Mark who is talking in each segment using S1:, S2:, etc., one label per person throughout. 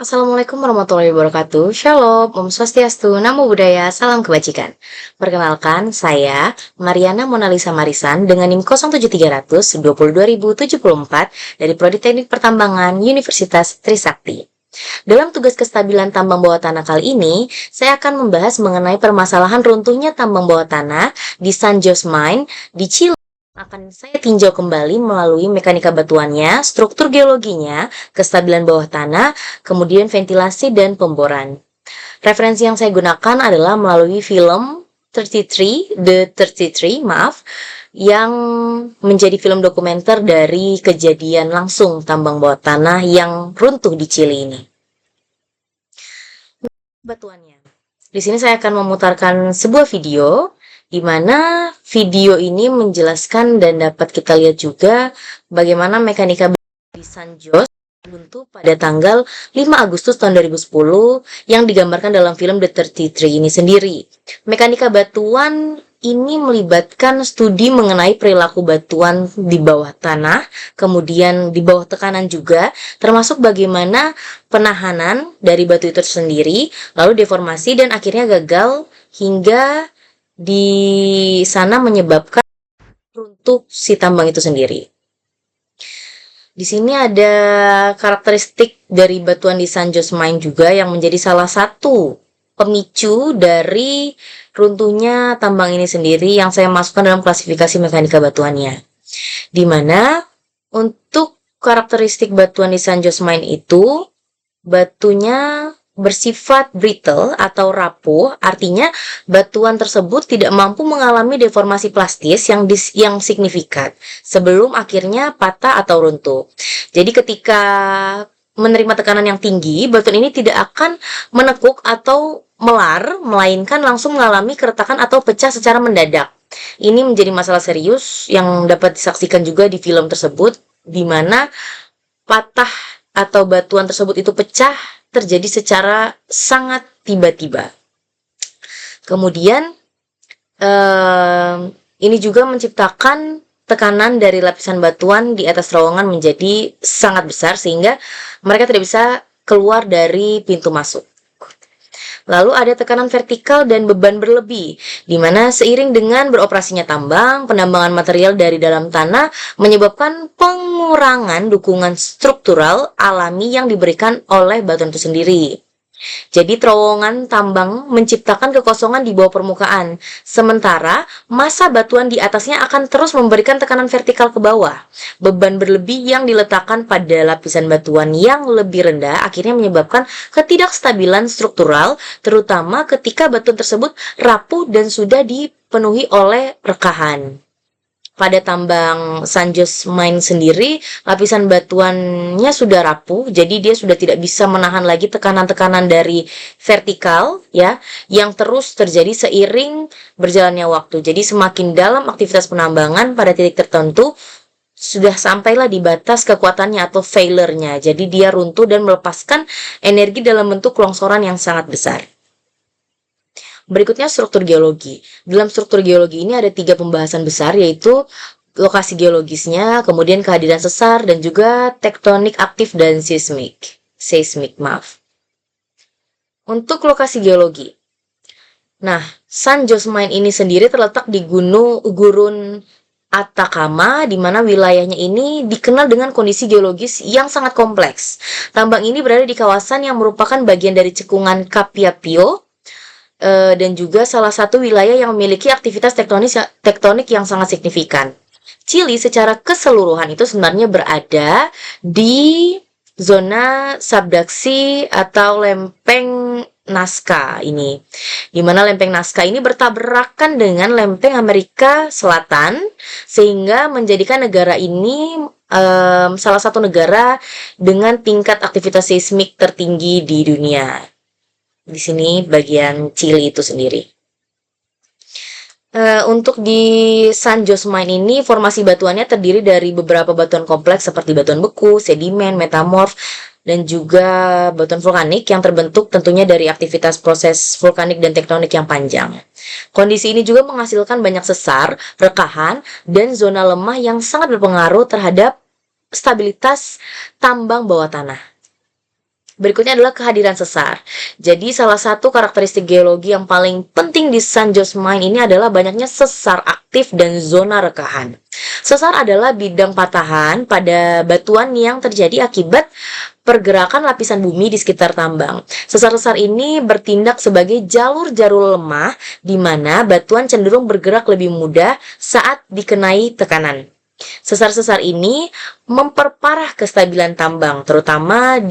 S1: Assalamualaikum warahmatullahi wabarakatuh. Shalom, Om Swastiastu, Namo Buddhaya, Salam Kebajikan. Perkenalkan, saya Mariana Monalisa Marisan dengan NIM 07300 22074 dari Prodi Teknik Pertambangan Universitas Trisakti. Dalam tugas kestabilan tambang bawah tanah kali ini, saya akan membahas mengenai permasalahan runtuhnya tambang bawah tanah di San Jose Mine di Chile. Akan saya tinjau kembali melalui mekanika batuannya, struktur geologinya, kestabilan bawah tanah, kemudian ventilasi dan pemboran. Referensi yang saya gunakan adalah melalui film 33, The 33, yang menjadi film dokumenter dari kejadian langsung tambang bawah tanah yang runtuh di Chili ini. Batuannya. Di sini saya akan memutarkan sebuah video di mana video ini menjelaskan dan dapat kita lihat juga bagaimana mekanika di San Jose buntu pada tanggal 5 Agustus tahun 2010 yang digambarkan dalam film The 33 ini sendiri. Mekanika batuan ini melibatkan studi mengenai perilaku batuan di bawah tanah, kemudian di bawah tekanan juga, termasuk bagaimana penahanan dari batu itu sendiri, lalu deformasi dan akhirnya gagal hingga di sana menyebabkan runtuh si tambang itu sendiri. Di sini ada karakteristik dari batuan di San Jose Mine juga yang menjadi salah satu pemicu dari runtuhnya tambang ini sendiri yang saya masukkan dalam klasifikasi mekanika batuannya. Di mana untuk karakteristik batuan di San Jose Mine itu batunya bersifat brittle atau rapuh, artinya batuan tersebut tidak mampu mengalami deformasi plastis yang signifikan sebelum akhirnya patah atau runtuh. Jadi ketika menerima tekanan yang tinggi, batuan ini tidak akan menekuk atau melar, melainkan langsung mengalami keretakan atau pecah secara mendadak. Ini menjadi masalah serius yang dapat disaksikan juga di film tersebut, di mana patah atau batuan tersebut itu pecah terjadi secara sangat tiba-tiba. Kemudian ini juga menciptakan tekanan dari lapisan batuan di atas terowongan menjadi sangat besar sehingga mereka tidak bisa keluar dari pintu masuk. Lalu ada tekanan vertikal dan beban berlebih, di mana seiring dengan beroperasinya tambang, penambangan material dari dalam tanah menyebabkan pengurangan dukungan struktural alami yang diberikan oleh batuan itu sendiri. Jadi terowongan tambang menciptakan kekosongan di bawah permukaan, sementara massa batuan di atasnya akan terus memberikan tekanan vertikal ke bawah. Beban berlebih yang diletakkan pada lapisan batuan yang lebih rendah akhirnya menyebabkan ketidakstabilan struktural, terutama ketika batuan tersebut rapuh dan sudah dipenuhi oleh rekahan. Pada tambang San Jose Mine sendiri, lapisan batuannya sudah rapuh, jadi dia sudah tidak bisa menahan lagi tekanan-tekanan dari vertikal, ya, yang terus terjadi seiring berjalannya waktu. Jadi semakin dalam aktivitas penambangan pada titik tertentu, sudah sampailah di batas kekuatannya atau failure-nya. Jadi dia runtuh dan melepaskan energi dalam bentuk longsoran yang sangat besar. Berikutnya struktur geologi. Dalam struktur geologi ini ada 3 pembahasan besar, yaitu lokasi geologisnya, kemudian kehadiran sesar, dan juga tektonik aktif dan seismik. Untuk lokasi geologi. Nah, San Jose Mine ini sendiri terletak di gurun Atacama, di mana wilayahnya ini dikenal dengan kondisi geologis yang sangat kompleks. Tambang ini berada di kawasan yang merupakan bagian dari cekungan Capiapio, dan juga salah satu wilayah yang memiliki aktivitas tektonik yang sangat signifikan. Chili secara keseluruhan itu sebenarnya berada di zona subduksi atau lempeng Nazca ini, di mana lempeng Nazca ini bertabrakan dengan lempeng Amerika Selatan, sehingga menjadikan negara ini salah satu negara dengan tingkat aktivitas seismik tertinggi di dunia. Di sini bagian Chili itu sendiri. Untuk di San Jose Mine ini, formasi batuannya terdiri dari beberapa batuan kompleks seperti batuan beku, sedimen, metamorf, dan juga batuan vulkanik yang terbentuk tentunya dari aktivitas proses vulkanik dan tektonik yang panjang. Kondisi ini juga menghasilkan banyak sesar, rekahan, dan zona lemah yang sangat berpengaruh terhadap stabilitas tambang bawah tanah. Berikutnya adalah kehadiran sesar. Jadi salah satu karakteristik geologi yang paling penting di San Jose Mine ini adalah banyaknya sesar aktif dan zona rekahan. Sesar adalah bidang patahan pada batuan yang terjadi akibat pergerakan lapisan bumi di sekitar tambang. Sesar-sesar ini bertindak sebagai jalur-jalur lemah di mana batuan cenderung bergerak lebih mudah saat dikenai tekanan. Sesar-sesar ini memperparah kestabilan tambang, terutama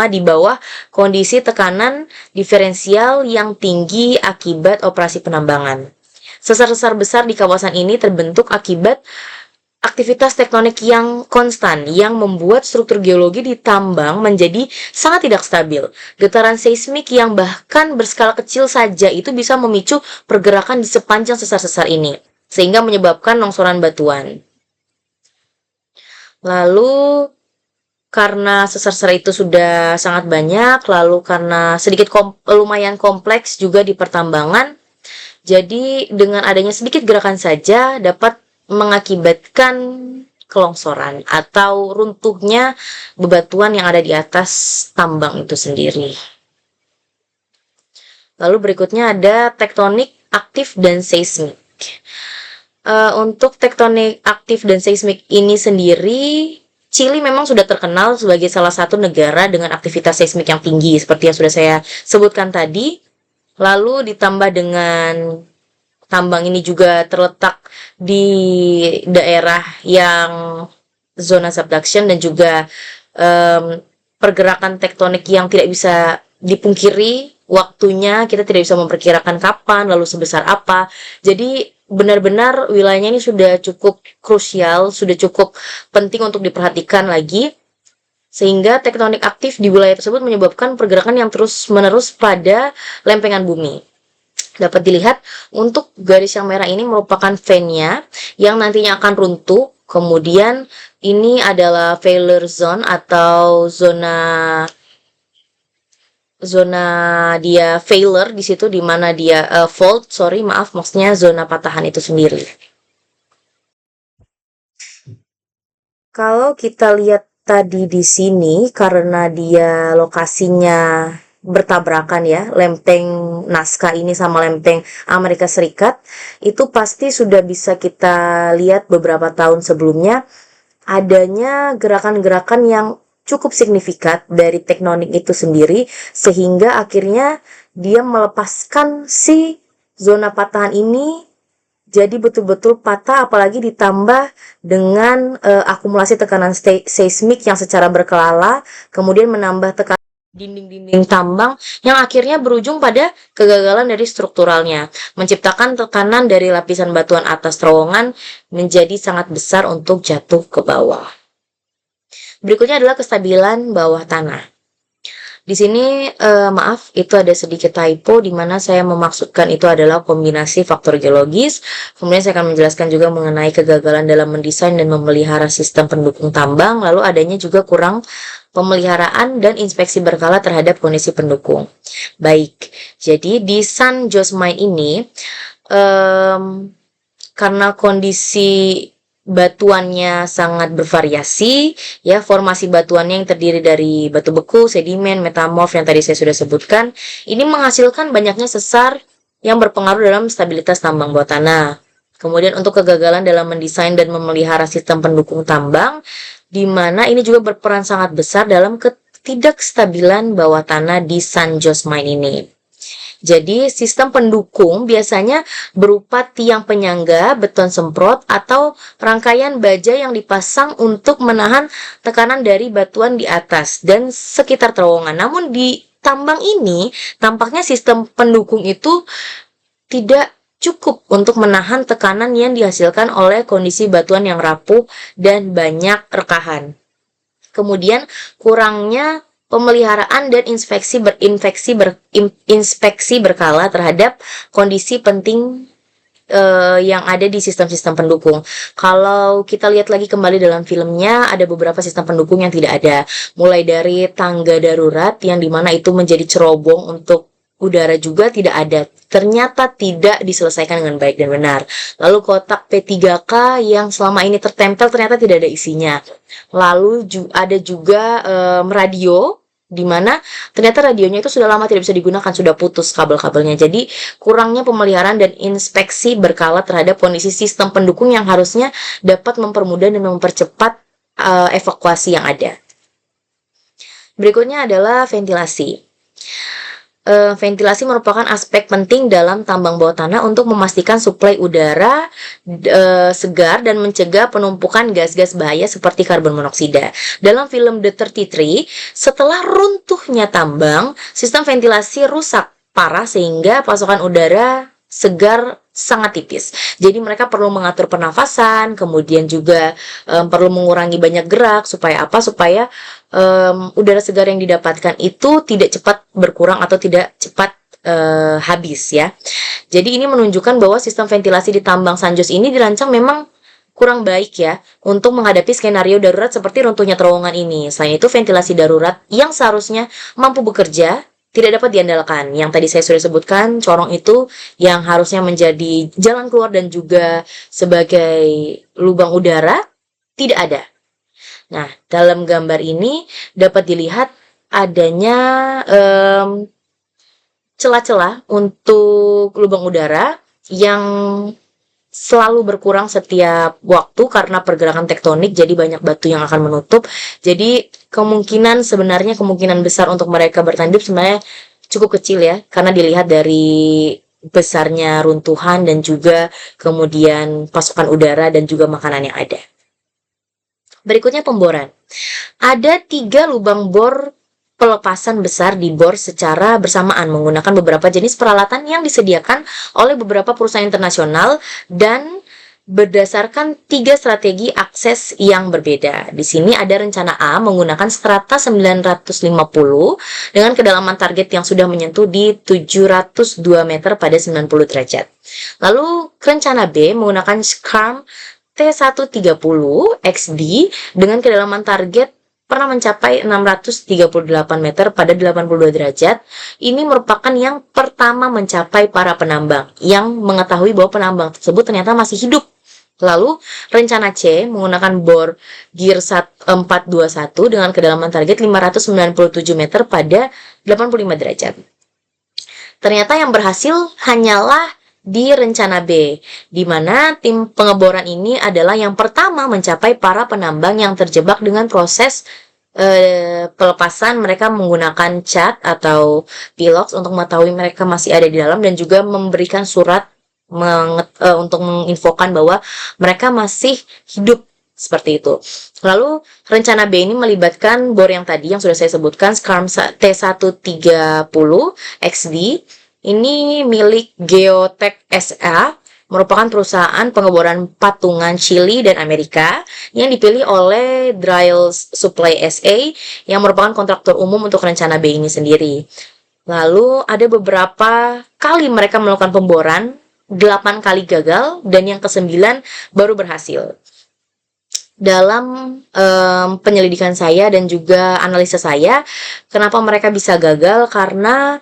S1: di bawah kondisi tekanan diferensial yang tinggi akibat operasi penambangan. Sesar-sesar besar di kawasan ini terbentuk akibat aktivitas tektonik yang konstan yang membuat struktur geologi di tambang menjadi sangat tidak stabil. Getaran seismik yang bahkan berskala kecil saja itu bisa memicu pergerakan di sepanjang sesar-sesar ini, sehingga menyebabkan longsoran batuan. Lalu karena sesar-sesar itu sudah sangat banyak, lalu karena lumayan kompleks juga di pertambangan, jadi dengan adanya sedikit gerakan saja dapat mengakibatkan kelongsoran atau runtuhnya bebatuan yang ada di atas tambang itu sendiri. Lalu berikutnya ada tektonik aktif dan seismik. Untuk tektonik aktif dan seismik ini sendiri, Chili memang sudah terkenal sebagai salah satu negara dengan aktivitas seismik yang tinggi seperti yang sudah saya sebutkan tadi. Lalu ditambah dengan tambang ini juga terletak di daerah yang zona subduction dan juga pergerakan tektonik yang tidak bisa dipungkiri waktunya, kita tidak bisa memperkirakan kapan lalu sebesar apa. Jadi benar-benar wilayahnya ini sudah cukup krusial, sudah cukup penting untuk diperhatikan lagi, sehingga tektonik aktif di wilayah tersebut menyebabkan pergerakan yang terus-menerus pada lempengan bumi. Dapat dilihat untuk garis yang merah ini merupakan veinnya yang nantinya akan runtuh. Kemudian ini adalah failure zone atau zona dia failure di situ, di mana dia maksudnya zona patahan itu sendiri. Kalau kita lihat tadi di sini, karena dia lokasinya bertabrakan ya, lempeng Nazca ini sama lempeng Amerika Serikat, itu pasti sudah bisa kita lihat beberapa tahun sebelumnya adanya gerakan-gerakan yang cukup signifikan dari tektonik itu sendiri, sehingga akhirnya dia melepaskan si zona patahan ini jadi betul-betul patah, apalagi ditambah dengan akumulasi tekanan seismik yang secara berkelala, kemudian menambah tekanan dinding-dinding tambang yang akhirnya berujung pada kegagalan dari strukturalnya, menciptakan tekanan dari lapisan batuan atas terowongan menjadi sangat besar untuk jatuh ke bawah. Berikutnya adalah kestabilan bawah tanah. Di sini itu ada sedikit typo di mana saya memaksudkan itu adalah kombinasi faktor geologis. Kemudian saya akan menjelaskan juga mengenai kegagalan dalam mendesain dan memelihara sistem pendukung tambang, lalu adanya juga kurang pemeliharaan dan inspeksi berkala terhadap kondisi pendukung. Baik, jadi di San Jose Mine ini karena kondisi batuannya sangat bervariasi, ya, formasi batuannya yang terdiri dari batu beku, sedimen, metamorf yang tadi saya sudah sebutkan, ini menghasilkan banyaknya sesar yang berpengaruh dalam stabilitas tambang bawah tanah. Kemudian untuk kegagalan dalam mendesain dan memelihara sistem pendukung tambang, di mana ini juga berperan sangat besar dalam ketidakstabilan bawah tanah di San Jose Mine ini. Jadi sistem pendukung biasanya berupa tiang penyangga, beton semprot, atau rangkaian baja yang dipasang untuk menahan tekanan dari batuan di atas dan sekitar terowongan. Namun di tambang ini tampaknya sistem pendukung itu tidak cukup untuk menahan tekanan yang dihasilkan oleh kondisi batuan yang rapuh dan banyak rekahan. Kemudian kurangnya pemeliharaan dan inspeksi berkala terhadap kondisi penting yang ada di sistem-sistem pendukung. Kalau kita lihat lagi kembali dalam filmnya, ada beberapa sistem pendukung yang tidak ada. Mulai dari tangga darurat yang dimana itu menjadi cerobong untuk udara juga tidak ada. Ternyata tidak diselesaikan dengan baik dan benar. Lalu kotak P3K yang selama ini tertempel ternyata tidak ada isinya. Lalu ada juga radio, di mana ternyata radionya itu sudah lama tidak bisa digunakan, sudah putus kabel-kabelnya. Jadi kurangnya pemeliharaan dan inspeksi berkala terhadap kondisi sistem pendukung yang harusnya dapat mempermudah dan mempercepat evakuasi yang ada. Berikutnya adalah ventilasi. Ventilasi merupakan aspek penting dalam tambang bawah tanah untuk memastikan suplai udara segar dan mencegah penumpukan gas-gas bahaya seperti karbon monoksida. Dalam film The 33, setelah runtuhnya tambang, sistem ventilasi rusak parah sehingga pasokan udara segar sangat tipis. Jadi mereka perlu mengatur pernafasan, kemudian juga perlu mengurangi banyak gerak supaya apa? Supaya udara segar yang didapatkan itu tidak cepat berkurang atau tidak cepat habis ya. Jadi ini menunjukkan bahwa sistem ventilasi di tambang Sanjos ini dirancang memang kurang baik ya untuk menghadapi skenario darurat seperti runtuhnya terowongan ini. Selain itu, ventilasi darurat yang seharusnya mampu bekerja tidak dapat diandalkan. Yang tadi saya sudah sebutkan, corong itu yang harusnya menjadi jalan keluar dan juga sebagai lubang udara tidak ada. Nah, dalam gambar ini dapat dilihat adanya celah-celah untuk lubang udara yang selalu berkurang setiap waktu karena pergerakan tektonik, jadi banyak batu yang akan menutup. Jadi kemungkinan besar untuk mereka bertanduk sebenarnya cukup kecil ya, karena dilihat dari besarnya runtuhan dan juga kemudian pasokan udara dan juga makanan yang ada. Berikutnya pemboran. Ada 3 lubang bor pelepasan besar di bor secara bersamaan menggunakan beberapa jenis peralatan yang disediakan oleh beberapa perusahaan internasional dan berdasarkan 3 strategi akses yang berbeda. Di sini ada rencana A menggunakan strata 950 dengan kedalaman target yang sudah menyentuh di 702 meter pada 90 derajat. Lalu rencana B menggunakan SCARM T130 XD dengan kedalaman target pernah mencapai 638 meter pada 82 derajat. Ini merupakan yang pertama mencapai para penambang yang mengetahui bahwa penambang tersebut ternyata masih hidup. Lalu rencana C menggunakan bor gear 421 dengan kedalaman target 597 meter pada 85 derajat. Ternyata yang berhasil hanyalah di rencana B, di mana tim pengeboran ini adalah yang pertama mencapai para penambang yang terjebak dengan proses pelepasan. Mereka menggunakan cat atau pilox untuk mengetahui mereka masih ada di dalam dan juga memberikan surat untuk menginfokan bahwa mereka masih hidup. Seperti itu. Lalu rencana B ini melibatkan bor yang tadi yang sudah saya sebutkan, SCARM T130 XD. Ini milik Geotech SA, merupakan perusahaan pengeboran patungan Chili dan Amerika yang dipilih oleh Drill Supply SA yang merupakan kontraktor umum untuk rencana B ini sendiri. Lalu ada beberapa kali mereka melakukan pemboran, 8 kali gagal dan yang ke-9 baru berhasil. Dalam penyelidikan saya dan juga analisa saya, kenapa mereka bisa gagal? Karena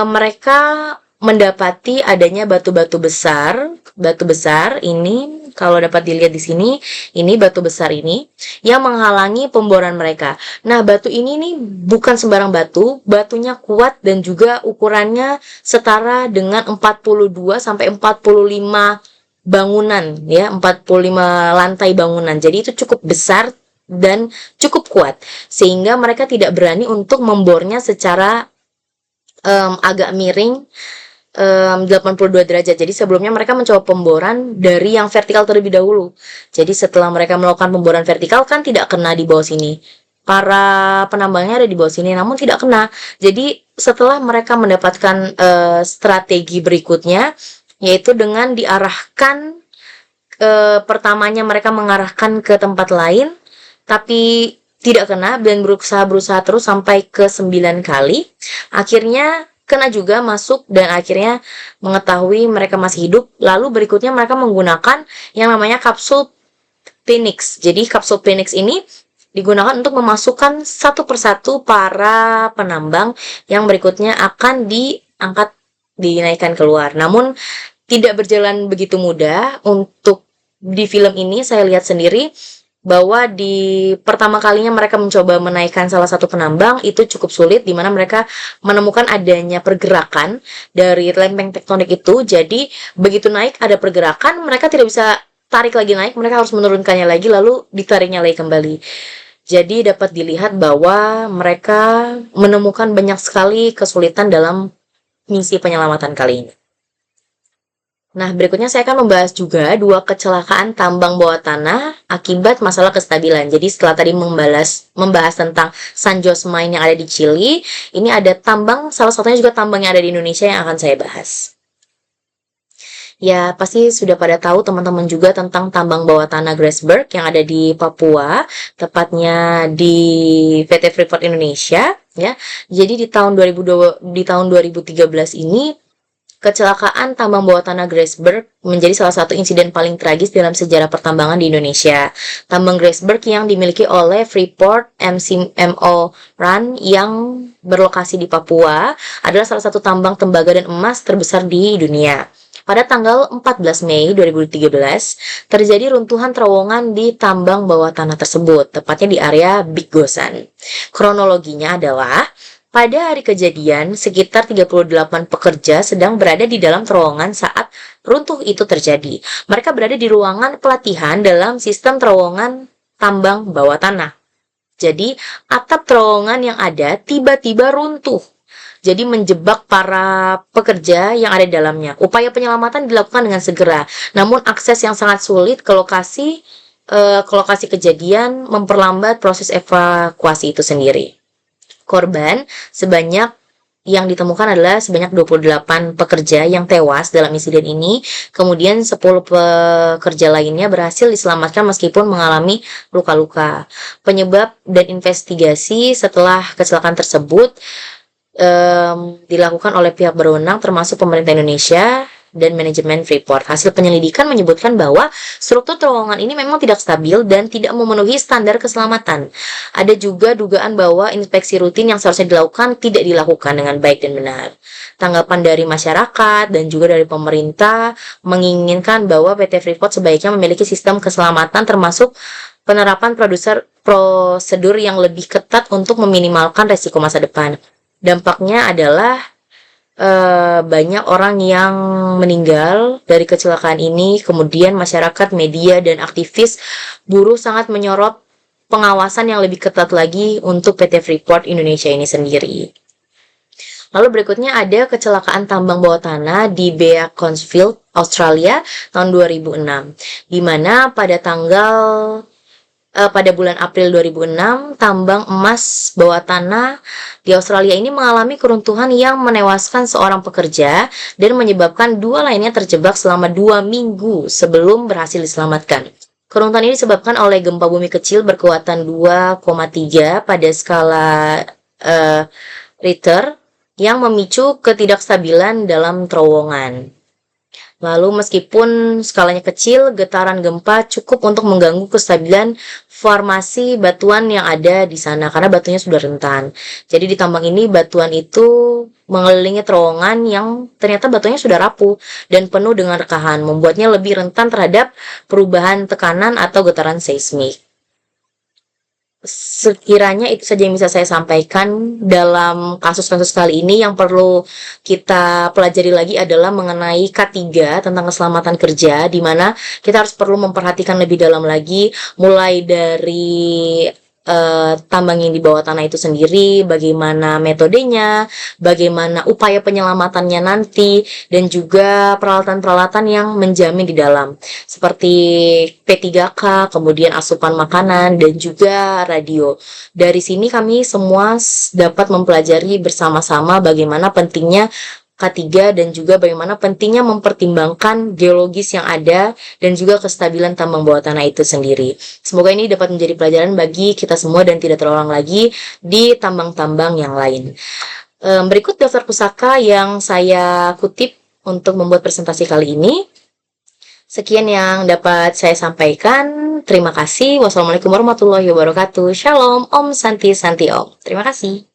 S1: mereka mendapati adanya batu-batu besar. Batu besar ini, kalau dapat dilihat di sini, ini batu besar ini yang menghalangi pemboran mereka. Nah, batu ini nih bukan sembarang batu, batunya kuat dan juga ukurannya setara dengan 42 sampai 45 bangunan ya, 45 lantai bangunan. Jadi itu cukup besar dan cukup kuat sehingga mereka tidak berani untuk membornya secara agak miring 82 derajat. Jadi sebelumnya mereka mencoba pemboran dari yang vertikal terlebih dahulu. Jadi setelah mereka melakukan pemboran vertikal kan tidak kena di bawah sini. Para penambangnya ada di bawah sini namun tidak kena. Jadi setelah mereka mendapatkan strategi berikutnya, yaitu dengan diarahkan pertamanya mereka mengarahkan ke tempat lain tapi tidak kena dan berusaha terus sampai ke 9 kali. Akhirnya kena juga, masuk dan akhirnya mengetahui mereka masih hidup. Lalu berikutnya mereka menggunakan yang namanya kapsul Phoenix. Jadi kapsul Phoenix ini digunakan untuk memasukkan satu persatu para penambang yang berikutnya akan diangkat, dinaikkan keluar. Namun tidak berjalan begitu mudah. Untuk di film ini saya lihat sendiri bahwa di pertama kalinya mereka mencoba menaikkan salah satu penambang itu cukup sulit, di mana mereka menemukan adanya pergerakan dari lempeng tektonik itu. Jadi begitu naik ada pergerakan, mereka tidak bisa tarik lagi naik, mereka harus menurunkannya lagi lalu ditariknya lagi kembali. Jadi dapat dilihat bahwa mereka menemukan banyak sekali kesulitan dalam misi penyelamatan kali ini. Nah, berikutnya saya akan membahas juga 2 kecelakaan tambang bawah tanah akibat masalah kestabilan. Jadi setelah tadi membahas tentang San Jose Mine yang ada di Chili, ini ada tambang, salah satunya juga tambang yang ada di Indonesia yang akan saya bahas. Ya, pasti sudah pada tahu teman-teman juga tentang tambang bawah tanah Grasberg yang ada di Papua, tepatnya di PT Freeport Indonesia, ya. Jadi di tahun 2013 ini kecelakaan tambang bawah tanah Grasberg menjadi salah satu insiden paling tragis dalam sejarah pertambangan di Indonesia. Tambang Grasberg yang dimiliki oleh Freeport MCMO Run yang berlokasi di Papua adalah salah satu tambang tembaga dan emas terbesar di dunia. Pada tanggal 14 Mei 2013, terjadi runtuhan terowongan di tambang bawah tanah tersebut, tepatnya di area Big Gosan. Kronologinya adalah pada hari kejadian, sekitar 38 pekerja sedang berada di dalam terowongan saat runtuh itu terjadi. Mereka berada di ruangan pelatihan dalam sistem terowongan tambang bawah tanah. Jadi, atap terowongan yang ada tiba-tiba runtuh. Jadi menjebak para pekerja yang ada di dalamnya. Upaya penyelamatan dilakukan dengan segera. Namun akses yang sangat sulit ke lokasi kejadian memperlambat proses evakuasi itu sendiri. Korban yang ditemukan adalah sebanyak 28 pekerja yang tewas dalam insiden ini. Kemudian 10 pekerja lainnya berhasil diselamatkan meskipun mengalami luka-luka. Penyebab dan investigasi setelah kecelakaan tersebut dilakukan oleh pihak berwenang termasuk pemerintah Indonesia dan manajemen Freeport. Hasil penyelidikan menyebutkan bahwa struktur terowongan ini memang tidak stabil dan tidak memenuhi standar keselamatan. Ada juga dugaan bahwa inspeksi rutin yang seharusnya dilakukan tidak dilakukan dengan baik dan benar. Tanggapan dari masyarakat dan juga dari pemerintah menginginkan bahwa PT Freeport sebaiknya memiliki sistem keselamatan termasuk penerapan prosedur yang lebih ketat untuk meminimalkan resiko masa depan. Dampaknya adalah banyak orang yang meninggal dari kecelakaan ini. Kemudian masyarakat, media, dan aktivis buruh sangat menyorot pengawasan yang lebih ketat lagi untuk PT Freeport Indonesia ini sendiri. Lalu berikutnya ada kecelakaan tambang bawah tanah di Beaconsfield, Australia tahun 2006, di mana pada bulan April 2006, tambang emas bawah tanah di Australia ini mengalami keruntuhan yang menewaskan seorang pekerja dan menyebabkan 2 lainnya terjebak selama 2 minggu sebelum berhasil diselamatkan. Keruntuhan ini disebabkan oleh gempa bumi kecil berkekuatan 2,3 pada skala Richter yang memicu ketidakstabilan dalam terowongan. Lalu meskipun skalanya kecil, getaran gempa cukup untuk mengganggu kestabilan formasi batuan yang ada di sana karena batunya sudah rentan. Jadi di tambang ini batuan itu mengelilingi terowongan yang ternyata batunya sudah rapuh dan penuh dengan rekahan, membuatnya lebih rentan terhadap perubahan tekanan atau getaran seismik. Sekiranya itu saja yang bisa saya sampaikan dalam kasus-kasus kali ini. Yang perlu kita pelajari lagi adalah mengenai K3 tentang keselamatan kerja, di mana kita harus perlu memperhatikan lebih dalam lagi, mulai dari tambang yang di bawah tanah itu sendiri, bagaimana metodenya, bagaimana upaya penyelamatannya nanti, dan juga peralatan-peralatan yang menjamin di dalam, seperti P3K, kemudian asupan makanan, dan juga radio. Dari sini kami semua dapat mempelajari bersama-sama bagaimana pentingnya K3 dan juga bagaimana pentingnya mempertimbangkan geologis yang ada dan juga kestabilan tambang bawah tanah itu sendiri. Semoga ini dapat menjadi pelajaran bagi kita semua dan tidak terulang lagi di tambang-tambang yang lain. Berikut daftar pusaka yang saya kutip untuk membuat presentasi kali ini. Sekian yang dapat saya sampaikan. Terima kasih. Wassalamualaikum warahmatullahi wabarakatuh. Shalom, Om Santi Santi Om. Terima kasih.